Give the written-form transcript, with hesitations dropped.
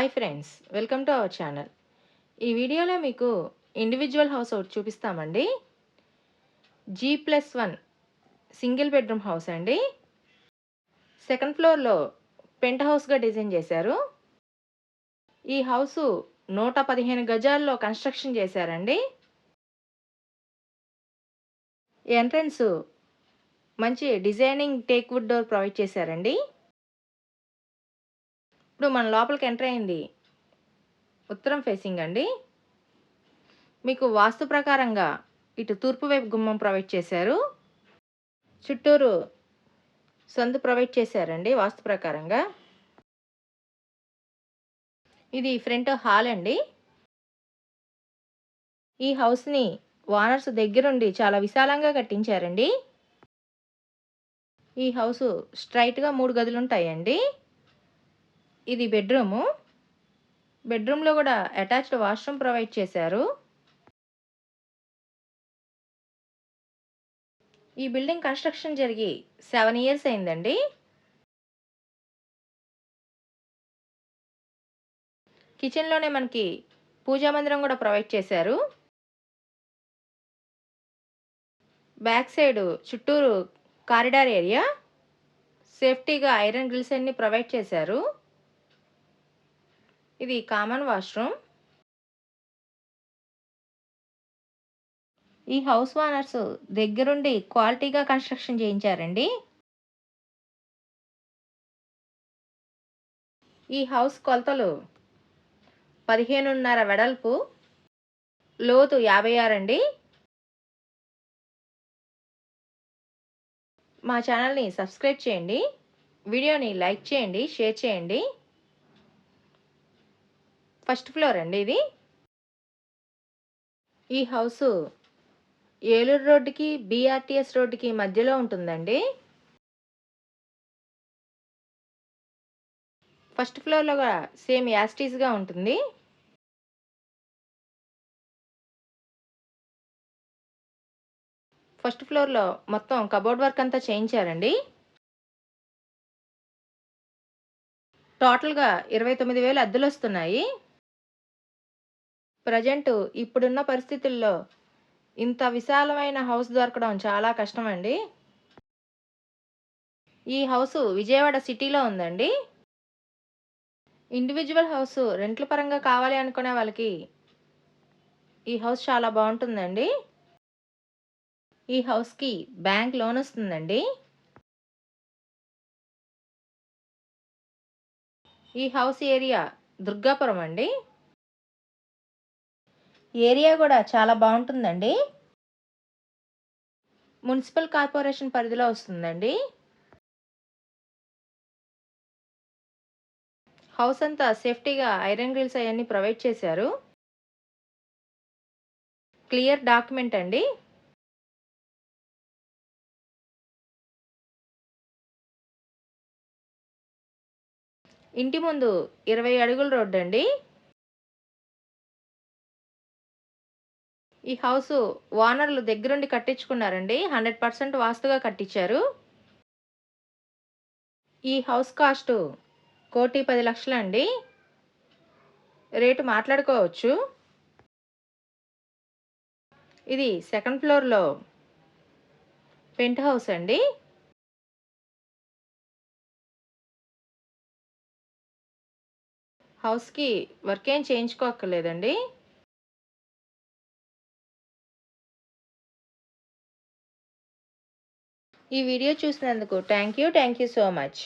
Hi friends, welcome to our channel. ఈ వీడియోలో మీకు ఇండివిజువల్ హౌస్ ఒకటి చూపిస్తామండి. G+1 సింగిల్ బెడ్రూమ్ హౌస్ అండి. సెకండ్ ఫ్లోర్లో పెంట్ హౌస్గా డిజైన్ చేశారు. ఈ హౌసు 115 గజాల్లో కన్స్ట్రక్షన్ చేశారండి. ఎంట్రన్స్ మంచి designing teak wood door provide చేశారండి. ఇప్పుడు మన లోపలికి ఎంటర్ అయింది ఉత్తరం ఫేసింగ్ అండి. మీకు వాస్తు ప్రకారంగా ఇటు తూర్పు వైపు గుమ్మం ప్రొవైడ్ చేశారు. చుట్టూరు సందు ప్రొవైడ్ చేశారండి వాస్తు ప్రకారంగా. ఇది ఫ్రంట్ హాల్ అండి. ఈ హౌస్ని ఓనర్స్ దగ్గరుండి చాలా విశాలంగా కట్టించారండి. ఈ హౌస్ స్ట్రైట్గా 3 గదులు ఉంటాయండి. ఇది బెడ్రూము. బెడ్రూమ్లో కూడా అటాచ్డ్ వాష్రూమ్ ప్రొవైడ్ చేశారు. ఈ బిల్డింగ్ కన్స్ట్రక్షన్ జరిగి 7 ఇయర్స్ అయిందండి. కిచెన్లోనే మనకి పూజా మందిరం కూడా ప్రొవైడ్ చేశారు. బ్యాక్ సైడ్ చుట్టూరు కారిడార్ ఏరియా, సేఫ్టీగా ఐరన్ గ్రిల్స్ అన్ని ప్రొవైడ్ చేశారు. ఇది కామన్ వాష్రూమ్. ఈ హౌస్ ఓనర్స్ దగ్గరుండి క్వాలిటీగా కన్స్ట్రక్షన్ చేయించారండి. ఈ హౌస్ కొలతలు 15.5 వెడల్పు, లోతు 56 అండి. మా ఛానల్ని సబ్స్క్రైబ్ చేయండి, వీడియోని లైక్ చేయండి, షేర్ చేయండి. ఫస్ట్ ఫ్లోర్ అండి ఇది. ఈ హౌసు ఏలూరు రోడ్డుకి BRTS రోడ్డుకి మధ్యలో ఉంటుందండి. ఫస్ట్ ఫ్లోర్లో కూడా సేమ్ యాస్టీస్గా ఉంటుంది. ఫస్ట్ ఫ్లోర్లో మొత్తం కబోర్డ్ వర్క్ అంతా చేయించారండి. టోటల్గా 29,000 అద్దెలు వస్తున్నాయి. ప్రజెంట్ ఇప్పుడున్న పరిస్థితుల్లో ఇంత విశాలమైన హౌస్ దొరకడం చాలా కష్టమండి. ఈ హౌస్ విజయవాడ సిటీలో ఉందండి. ఇండివిజువల్ హౌస్ రెంట్ల పరంగా కావాలి అనుకునే వాళ్ళకి ఈ హౌస్ చాలా బాగుంటుందండి. ఈ హౌస్కి బ్యాంక్ లోన్ వస్తుందండి. ఈ హౌస్ ఏరియా దుర్గాపురం అండి. ఏరియా కూడా చాలా బాగుంటుందండి. మున్సిపల్ కార్పొరేషన్ పరిధిలో వస్తుందండి. హౌస్ అంతా సేఫ్టీగా ఐరన్ గ్రిల్స్ అవన్నీ ప్రొవైడ్ చేశారు. క్లియర్ డాక్యుమెంట్ అండి. ఇంటి ముందు 20 అడుగుల రోడ్డు అండి. ఈ హౌస్ ఓనర్లు దగ్గరుండి కట్టించుకున్నారండి. 100% వాస్తుగా కట్టించారు. ఈ హౌస్ కాస్ట్ 1,10,00,000 అండి. రేటు మాట్లాడుకోవచ్చు. ఇది సెకండ్ ఫ్లోర్లో పెంట్ హౌస్ అండి. హౌస్కి వర్క్ ఏం చేయించుకోక్కర్లేదండి. ఈ వీడియో చూసినందుకు థ్యాంక్ యూ సో మచ్.